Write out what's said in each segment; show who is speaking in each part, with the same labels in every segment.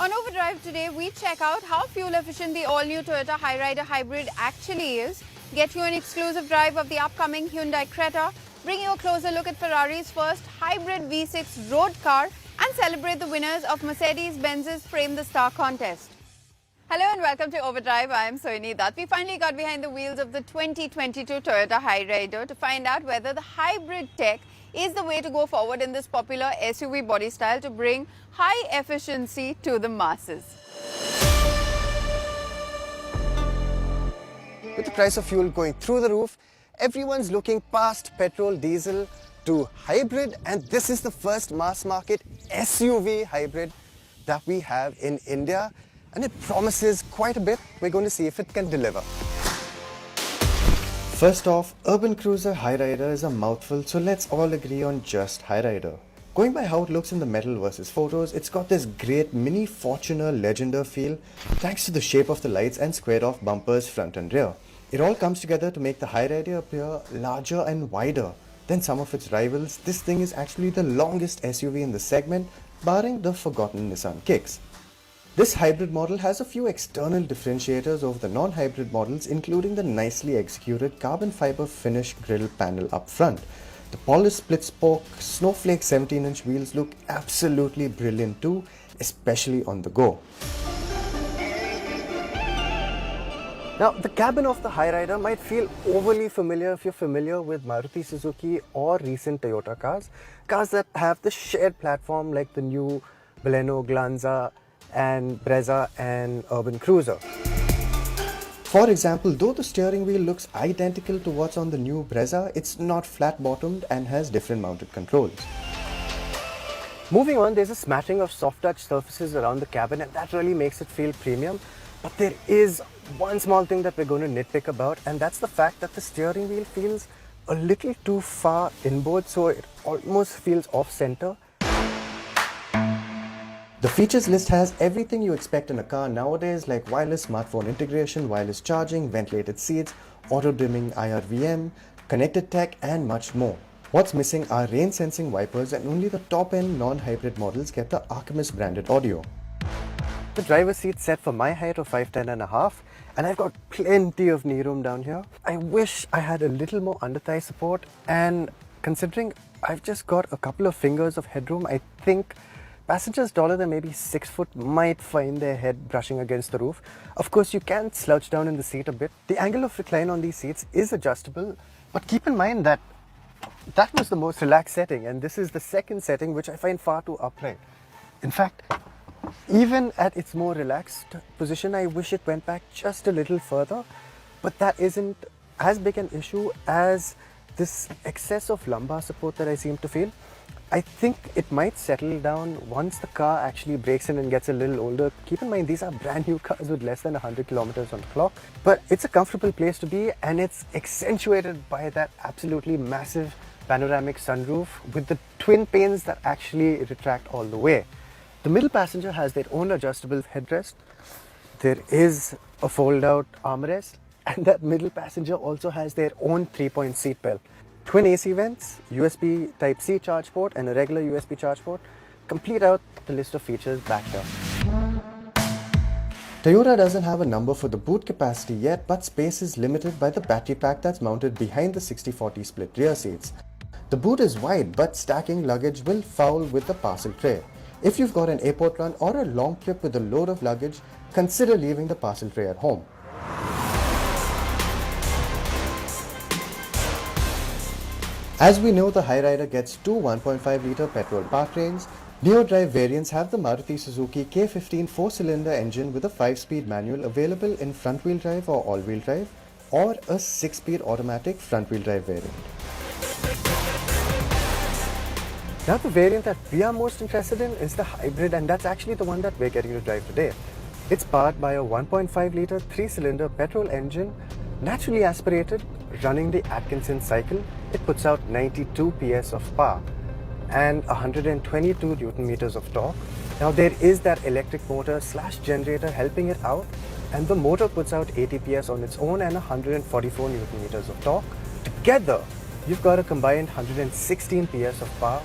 Speaker 1: On Overdrive today, we check out how fuel efficient the all-new Toyota Hyryder Hybrid actually is, get you an exclusive drive of the upcoming Hyundai Creta, bring you a closer look at Ferrari's first hybrid V6 road car, and celebrate the winners of Mercedes-Benz's Frame the Star contest. Hello and welcome to Overdrive. I am Soini Dutt. We finally got behind the wheels of the 2022 Toyota Hyryder to find out whether the hybrid tech is the way to go forward in this popular SUV body style to bring high efficiency to the masses.
Speaker 2: With the price of fuel going through the roof, everyone's looking past petrol, diesel to hybrid, and this is the first mass market SUV hybrid that we have in India, and it promises quite a bit. We're going to see if it can deliver. First off, urban cruiser Hyryder is a mouthful, so let's all agree on just Hyryder. Going by how it looks in the metal versus photos, it's got this great mini Fortuner Legender feel thanks to the shape of the lights and squared off bumpers front and rear. It all comes together to make the Hyryder appear larger and wider than some of its rivals. This thing is actually the longest SUV in the segment, barring the forgotten Nissan Kicks. This hybrid model has a few external differentiators over the non-hybrid models, including the nicely executed carbon fiber finish grille panel up front. The polished split spoke snowflake 17-inch wheels look absolutely brilliant too, especially on the go. Now, the cabin of the Hyryder might feel overly familiar if you're familiar with Maruti Suzuki or recent Toyota cars that have the shared platform like the new Baleno, Glanza, and Brezza and Urban Cruiser. For example, though the steering wheel looks identical to what's on the new Brezza, it's not flat-bottomed and has different mounted controls. Moving on, there's a smattering of soft touch surfaces around the cabin, and that really makes it feel premium. But there is one small thing that we're going to nitpick about, and that's the fact that the steering wheel feels a little too far inboard, so it almost feels off-center. The features list has everything you expect in a car nowadays, like wireless smartphone integration, wireless charging, ventilated seats, auto-dimming IRVM, connected tech, and much more. What's missing are rain-sensing wipers, and only the top-end non-hybrid models get the Archimedes branded audio. The driver's seat's set for my height of 5'10.5", and I've got plenty of knee room down here. I wish I had a little more under-thigh support, and considering I've just got a couple of fingers of headroom, I think passengers taller than maybe 6 foot might find their head brushing against the roof. Of course, you can slouch down in the seat a bit. The angle of recline on these seats is adjustable, but keep in mind that that was the most relaxed setting, and this is the second setting, which I find far too upright. In fact, even at its more relaxed position, I wish it went back just a little further, but that isn't as big an issue as this excess of lumbar support that I seem to feel. I think it might settle down once the car actually breaks in and gets a little older. Keep in mind, these are brand new cars with less than 100 kilometers on the clock, but it's a comfortable place to be, and it's accentuated by that absolutely massive panoramic sunroof with the twin panes that actually retract all the way. The middle passenger has their own adjustable headrest. There is a fold-out armrest, and that middle passenger also has their own 3-point seat belt. Twin AC vents, USB Type-C charge port, and a regular USB charge port complete out the list of features back here. Toyota doesn't have a number for the boot capacity yet, but space is limited by the battery pack that's mounted behind the 60-40 split rear seats. The boot is wide, but stacking luggage will foul with the parcel tray. If you've got an airport run or a long trip with a load of luggage, consider leaving the parcel tray at home. As we know, the Hyryder gets two 1.5-litre petrol powertrains. Neo-drive variants have the Maruti Suzuki K15 4-cylinder engine with a 5-speed manual available in front-wheel drive or all-wheel drive, or a 6-speed automatic front-wheel drive variant. Now, the variant that we are most interested in is the hybrid, and that's actually the one that we're getting to drive today. It's powered by a 1.5-litre 3-cylinder petrol engine, naturally aspirated, running the Atkinson cycle. It puts out 92 PS of power and 122 Newton meters of torque. Now, there is that electric motor / generator helping it out, and the motor puts out 80 PS on its own and 144 Newton meters of torque. Together, you've got a combined 116 PS of power.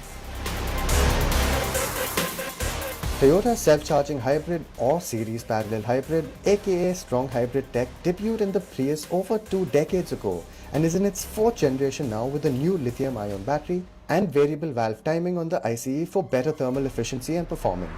Speaker 2: Toyota's self-charging hybrid or series parallel hybrid, aka strong hybrid tech, debuted in the Prius over 2 decades ago and is in its 4th generation now with a new lithium-ion battery and variable valve timing on the ICE for better thermal efficiency and performance.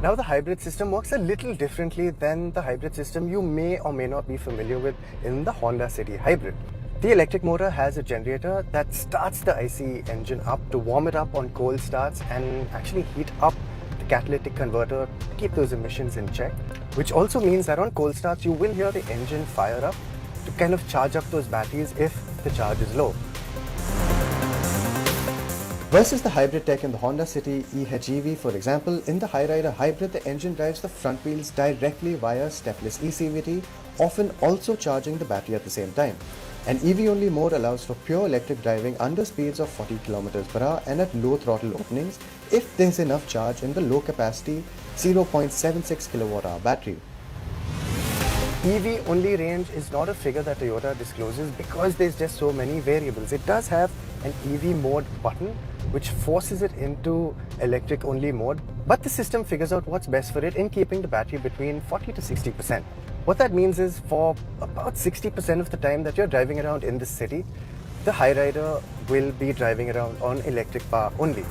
Speaker 2: Now the hybrid system works a little differently than the hybrid system you may or may not be familiar with in the Honda City Hybrid. The electric motor has a generator that starts the ICE engine up to warm it up on cold starts and actually heat up the catalytic converter to keep those emissions in check, which also means that on cold starts you will hear the engine fire up to kind of charge up those batteries if the charge is low. Versus the hybrid tech in the Honda City e-HEV, for example, in the Hyryder Hybrid, the engine drives the front wheels directly via stepless eCVT, often also charging the battery at the same time. An EV-only mode allows for pure electric driving under speeds of 40 km per hour and at low throttle openings if there's enough charge in the low-capacity 0.76 kWh battery. EV-only range is not a figure that Toyota discloses because there's just so many variables. It does have an EV mode button which forces it into electric only mode, but the system figures out what's best for it in keeping the battery between 40 to 60%. What that means is for about 60% of the time that you're driving around in the city, the Hyryder will be driving around on electric power only.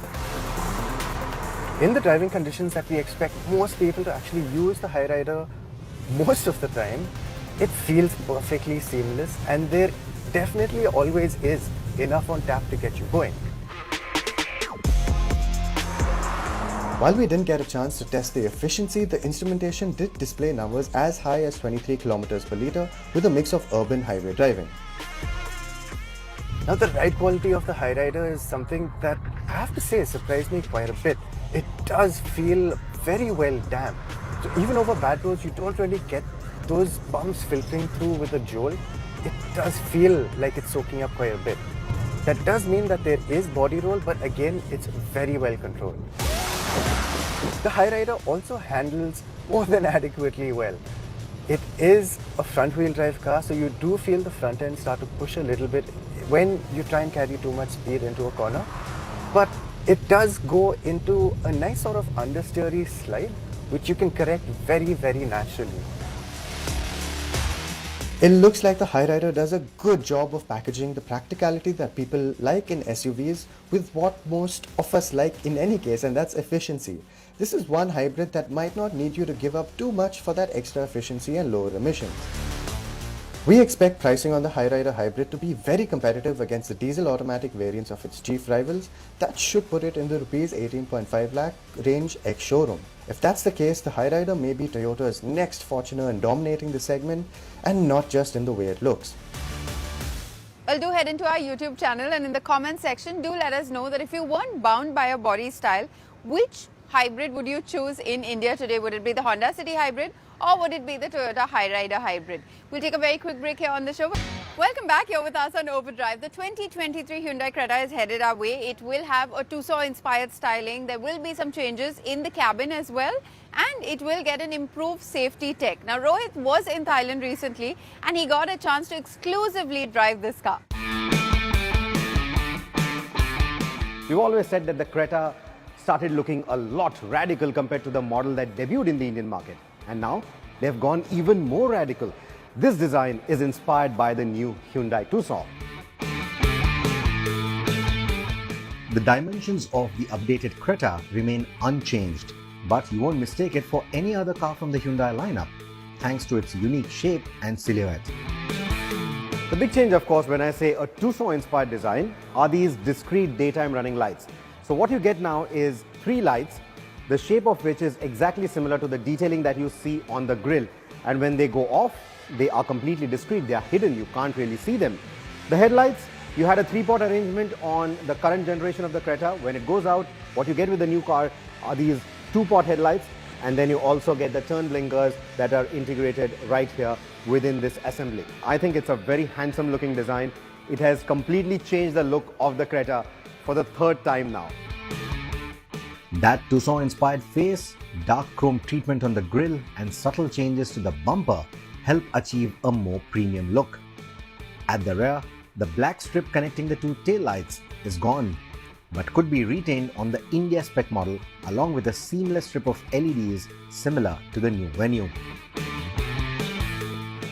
Speaker 2: In the driving conditions that we expect most people to actually use the Hyryder most of the time, it feels perfectly seamless and there definitely always is enough on tap to get you going. While we didn't get a chance to test the efficiency, the instrumentation did display numbers as high as 23 km per litre with a mix of urban highway driving. Now the ride quality of the Hyryder is something that I have to say surprised me quite a bit. It does feel very well damped. So even over bad roads you don't really get those bumps filtering through with a jolt. It does feel like it's soaking up quite a bit. That does mean that there is body roll, but again it's very well controlled. The Hyryder also handles more than adequately well. It is a front-wheel drive car, so you do feel the front end start to push a little bit when you try and carry too much speed into a corner. But it does go into a nice sort of understeery slide, which you can correct very, very naturally. It looks like the Hyryder does a good job of packaging the practicality that people like in SUVs with what most of us like in any case, and that's efficiency. This is one hybrid that might not need you to give up too much for that extra efficiency and lower emissions. We expect pricing on the Hyryder Hybrid to be very competitive against the diesel automatic variants of its chief rivals. That should put it in the Rs 18.5 lakh range ex-showroom. If that's the case, the Hyryder may be Toyota's next Fortuner in dominating the segment, and not just in the way it looks.
Speaker 1: Well, do head into our YouTube channel and in the comment section, do let us know that if you weren't bound by a body style, which hybrid would you choose in India today? Would it be the Honda City Hybrid or would it be the Toyota Hyryder Hybrid? We'll take a very quick break here on the show. Welcome back. You're with us on Overdrive. The 2023 Hyundai Creta is headed our way. It will have a Tucson-inspired styling. There will be some changes in the cabin as well, and it will get an improved safety tech. Now, Rohit was in Thailand recently and he got a chance to exclusively drive this car.
Speaker 3: We've always said that the Creta started looking a lot radical compared to the model that debuted in the Indian market. And now they've gone even more radical. This design is inspired by the new Hyundai Tucson. The dimensions of the updated Creta remain unchanged, but you won't mistake it for any other car from the Hyundai lineup, thanks to its unique shape and silhouette. The big change, of course, when I say a Tucson-inspired design, are these discrete daytime running lights. So what you get now is 3 lights, the shape of which is exactly similar to the detailing that you see on the grille. And when they go off, they are completely discrete, they are hidden, you can't really see them. The headlights, you had a 3-pot arrangement on the current generation of the Creta. When it goes out, what you get with the new car are these 2-pot headlights, and then you also get the turn blinkers that are integrated right here within this assembly. I think it's a very handsome looking design. It has completely changed the look of the Creta for the 3rd time now. That Tucson-inspired face, dark chrome treatment on the grille and subtle changes to the bumper help achieve a more premium look. At the rear, the black strip connecting the 2 taillights is gone. but could be retained on the India spec model along with a seamless strip of LEDs similar to the new venue.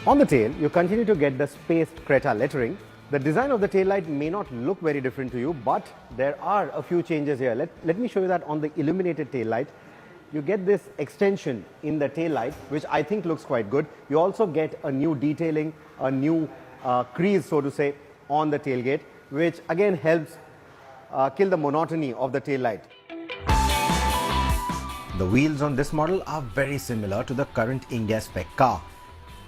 Speaker 3: On the tail, you continue to get the spaced Creta lettering. The design of the taillight may not look very different to you, but there are a few changes here. Let me show you that on the illuminated taillight. You get this extension in the taillight, which I think looks quite good. You also get a new detailing, a new crease, so to say, on the tailgate, which again helps kill the monotony of the taillight. The wheels on this model are very similar to the current India spec car,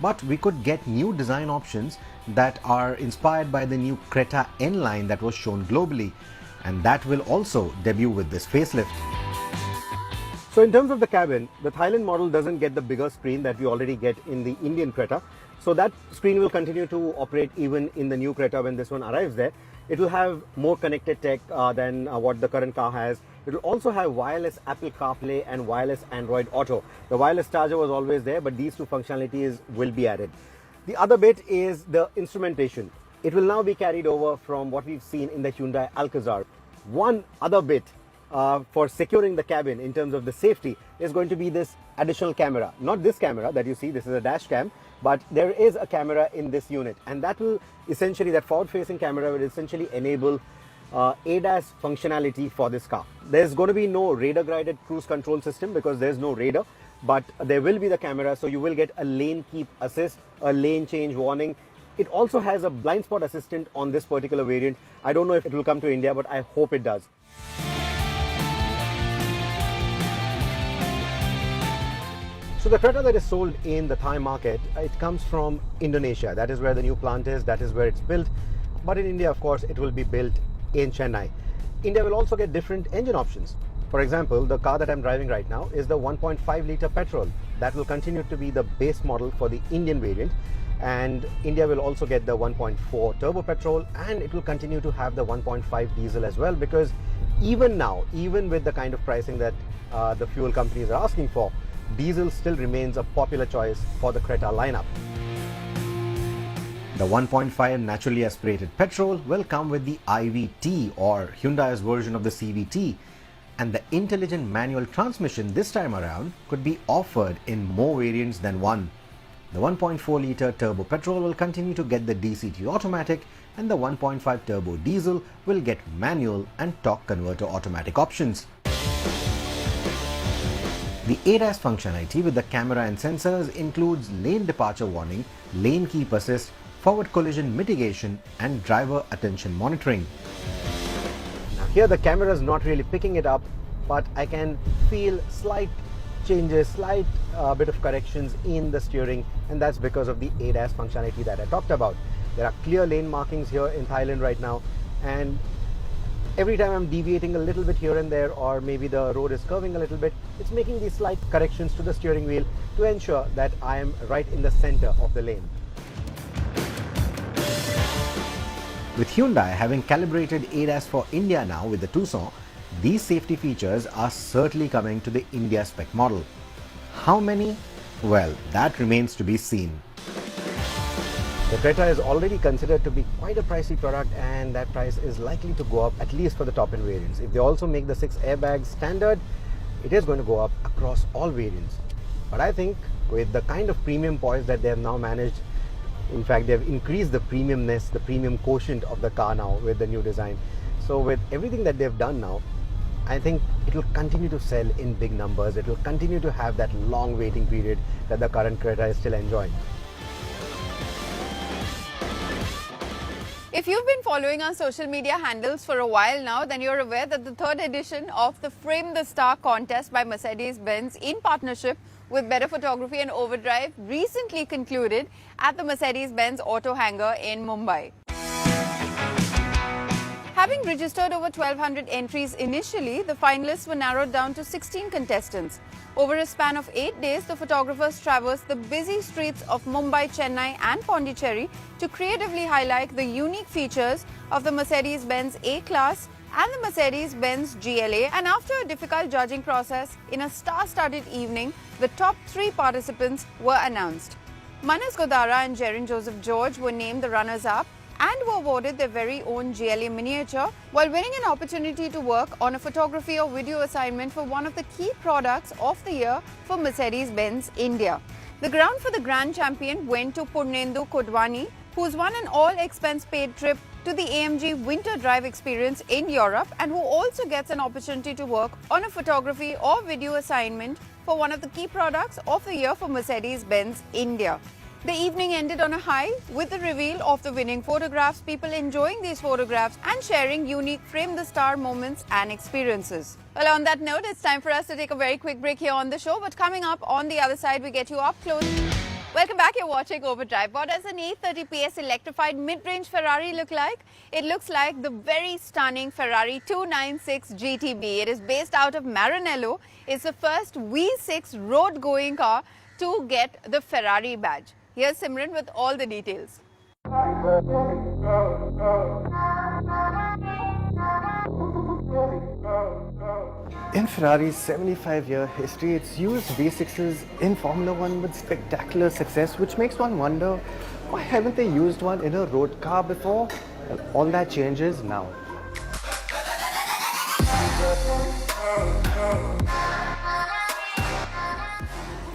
Speaker 3: but we could get new design options that are inspired by the new Creta N line that was shown globally, and that will also debut with this facelift.
Speaker 2: So in terms of the cabin, the Thailand model doesn't get the bigger screen that we already get in the Indian Creta. So that screen will continue to operate even in the new Creta when this one arrives there. It will have more connected tech than what the current car has. It will also have wireless Apple CarPlay and wireless Android Auto. The wireless charger was always there, but these two functionalities will be added. The other bit is the instrumentation. It will now be carried over from what we've seen in the Hyundai Alcazar. One other bit for securing the cabin in terms of the safety is going to be this additional camera. Not this camera that you see, this is a dash cam, but there is a camera in this unit, and that will essentially, that forward-facing camera will essentially enable ADAS functionality for this car. There's going to be no radar-guided cruise control system because there's no radar, but there will be the camera, so you will get a lane keep assist, a lane change warning. It also has a blind spot assistant on this particular variant. I don't know if it will come to India, but I hope it does. So the Creta that is sold in the Thai market, it comes from Indonesia. That is where the new plant is, that is where it's built. But in India, of course, it will be built in Chennai. India will also get different engine options. For example, the car that I'm driving right now is the 1.5 litre petrol. That will continue to be the base model for the Indian variant. And India will also get the 1.4 turbo petrol, and it will continue to have the 1.5 diesel as well, because even now, even with the kind of pricing that the fuel companies are asking for, diesel still remains a popular choice for the Creta lineup.
Speaker 3: The 1.5 naturally aspirated petrol will come with the IVT, or Hyundai's version of the CVT, and the intelligent manual transmission this time around could be offered in more variants than one. The 1.4 litre turbo petrol will continue to get the DCT automatic, and the 1.5 turbo diesel will get manual and torque converter automatic options. The ADAS functionality with the camera and sensors includes lane departure warning, lane keep assist, forward collision mitigation, and driver attention monitoring.
Speaker 2: Now here the camera is not really picking it up, but I can feel slight changes, slight bit of corrections in the steering, and that's because of the ADAS functionality that I talked about. There are clear lane markings here in Thailand right now, and every time I'm deviating a little bit here and there, or maybe the road is curving a little bit, it's making these slight corrections to the steering wheel to ensure that I am right in the center of the lane.
Speaker 3: With Hyundai having calibrated ADAS for India now with the Tucson, these safety features are certainly coming to the India spec model. How many? Well, that remains to be seen.
Speaker 2: The Creta is already considered to be quite a pricey product, and that price is likely to go up at least for the top-end variants. If they also make the 6 airbags standard, it is going to go up across all variants. But I think with the kind of premium poise that they have now managed, in fact, they have increased the premiumness, the premium quotient of the car now with the new design. So with everything that they've done now, I think it will continue to sell in big numbers. It will continue to have that long waiting period that the current Creta is still enjoying.
Speaker 1: If you've been following our social media handles for a while now, then you're aware that the third edition of the Frame the Star contest by Mercedes-Benz in partnership with Better Photography and Overdrive recently concluded at the Mercedes-Benz Auto Hangar in Mumbai. Having registered over 1,200 entries initially, the finalists were narrowed down to 16 contestants. Over a span of 8 days, the photographers traversed the busy streets of Mumbai, Chennai and Pondicherry to creatively highlight the unique features of the Mercedes-Benz A-Class and the Mercedes-Benz GLA. And after a difficult judging process, in a star-studded evening, the top 3 participants were announced. Manas Godara and Jerin Joseph George were named the runners-up, and were awarded their very own GLA miniature while winning an opportunity to work on a photography or video assignment for one of the key products of the year for Mercedes-Benz India. The crown for the Grand Champion went to Purnendu Kodwani, who's won an all-expense-paid trip to the AMG Winter Drive experience in Europe and who also gets an opportunity to work on a photography or video assignment for one of the key products of the year for Mercedes-Benz India. The evening ended on a high with the reveal of the winning photographs, people enjoying these photographs and sharing unique frame the star moments and experiences. Well, on that note, it's time for us to take a very quick break here on the show, but coming up on the other side, we get you up close. Welcome back, you're watching Overdrive. What does an 830 PS electrified mid-range Ferrari look like? It looks like the very stunning Ferrari 296 GTB. It is based out of Maranello. It's the first V6 road-going car to get the Ferrari badge. Here's Simran with all the details.
Speaker 2: In Ferrari's 75-year history, it's used V6s in Formula One with spectacular success, which makes one wonder, why haven't they used one in a road car before? Well, all that changes now.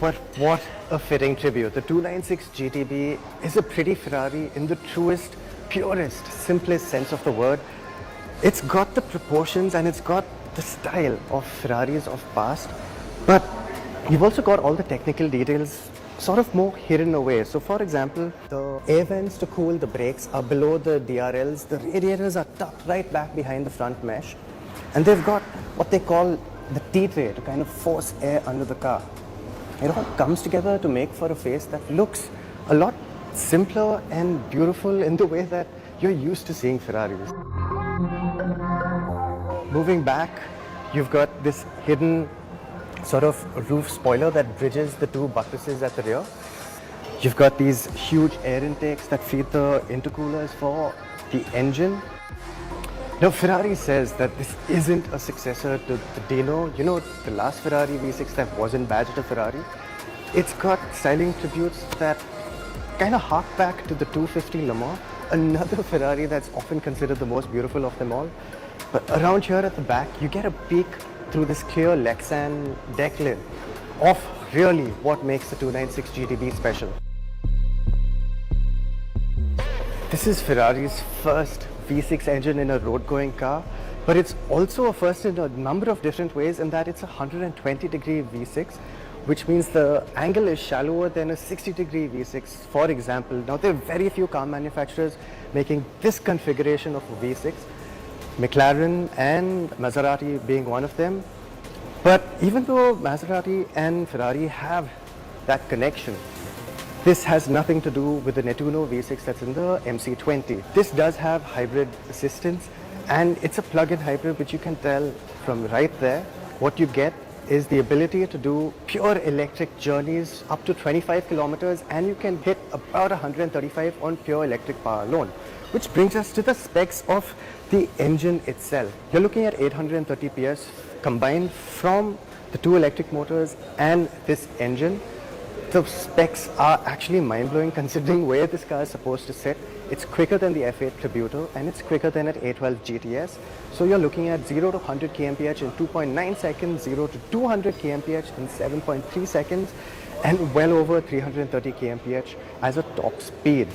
Speaker 2: But what a fitting tribute. The 296 GTB is a pretty Ferrari in the truest, purest, simplest sense of the word. It's got the proportions and it's got the style of Ferraris of past, but you've also got all the technical details sort of more hidden away. So for example, the air vents to cool the brakes are below the DRLs, the radiators are tucked right back behind the front mesh, and they've got what they call the T-tray to kind of force air under the car. It all comes together to make for a face that looks a lot simpler and beautiful in the way that you're used to seeing Ferraris. Moving back, you've got this hidden sort of roof spoiler that bridges the two buttresses at the rear. You've got these huge air intakes that feed the intercoolers for the engine. Now, Ferrari says that this isn't a successor to the Dino, you know, the last Ferrari V6 that wasn't badged a Ferrari. It's got styling tributes that kind of hark back to the 250 Le Mans, another Ferrari that's often considered the most beautiful of them all. But around here at the back, you get a peek through this clear Lexan deck lid of really what makes the 296 GTB special. This is Ferrari's first V6 engine in a road-going car, but it's also a first in a number of different ways in that it's a 120-degree V6, which means the angle is shallower than a 60-degree V6, for example. Now, there are very few car manufacturers making this configuration of a V6, McLaren and Maserati being one of them. But even though Maserati and Ferrari have that connection, this has nothing to do with the Nettuno V6 that's in the MC20. This does have hybrid assistance, and it's a plug-in hybrid, which you can tell from right there. What you get is the ability to do pure electric journeys up to 25 kilometers, and you can hit about 135 on pure electric power alone. Which brings us to the specs of the engine itself. You're looking at 830 PS combined from the two electric motors and this engine. The specs are actually mind-blowing considering where this car is supposed to sit. It's quicker than the F8 Tributo and it's quicker than an A12 GTS. So you're looking at 0 to 100 kmph in 2.9 seconds, 0 to 200 kmph in 7.3 seconds, and well over 330 kmph as a top speed.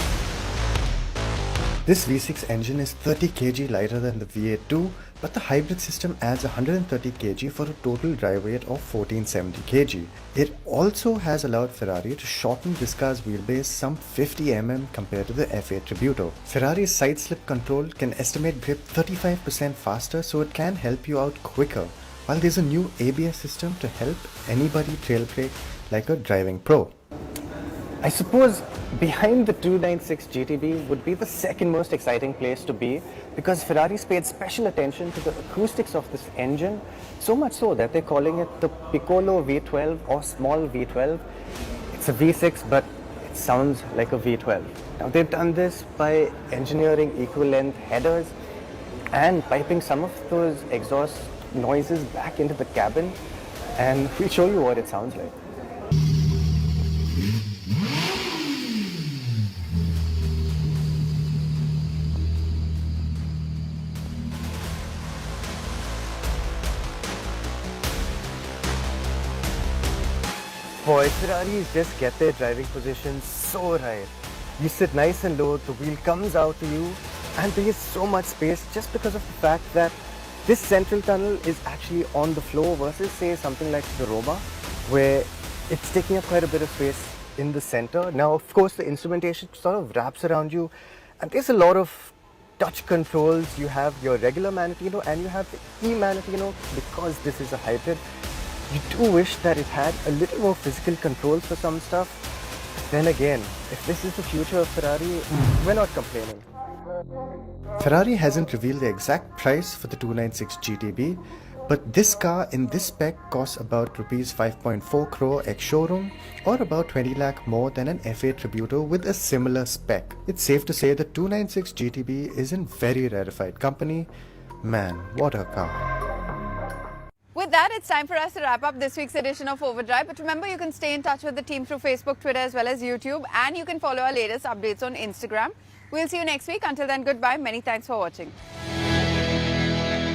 Speaker 2: This V6 engine is 30 kg lighter than the V8-2, but the hybrid system adds 130 kg for a total drive weight of 1470 kg. It also has allowed Ferrari to shorten this car's wheelbase some 50 mm compared to the F8 Tributo. Ferrari's side slip control can estimate grip 35% faster, so it can help you out quicker, while there's a new ABS system to help anybody trail brake like a driving pro. I suppose behind the 296 GTB would be the second most exciting place to be, because Ferrari's paid special attention to the acoustics of this engine, so much so that they're calling it the Piccolo V12 or small V12. It's a V6, but it sounds like a V12. Now, they've done this by engineering equal-length headers and piping some of those exhaust noises back into the cabin, and we'll show you what it sounds like. boy, Ferraris just get their driving position so right. You sit nice and low, the wheel comes out to you, and there is so much space just because of the fact that this central tunnel is actually on the floor versus say something like the Roma, where it's taking up quite a bit of space in the center. Now, of course, the instrumentation sort of wraps around you, and there's a lot of touch controls. You have your regular Manatino and you have the e-Manatino. Because this is a hybrid, you do wish that it had a little more physical controls for some stuff. Then again, if this is the future of Ferrari, we're not complaining. Ferrari hasn't revealed the exact price for the 296 GTB, but this car in this spec costs about Rs 5.4 crore ex-showroom, or about 20 lakh more than an F8 Tributo with a similar spec. It's safe to say the 296 GTB is in very rarefied company. Man, what a car.
Speaker 1: With that, it's time for us to wrap up this week's edition of Overdrive. But remember, you can stay in touch with the team through Facebook, Twitter, as well as YouTube. And you can follow our latest updates on Instagram. We'll see you next week. Until then, goodbye. Many thanks for watching.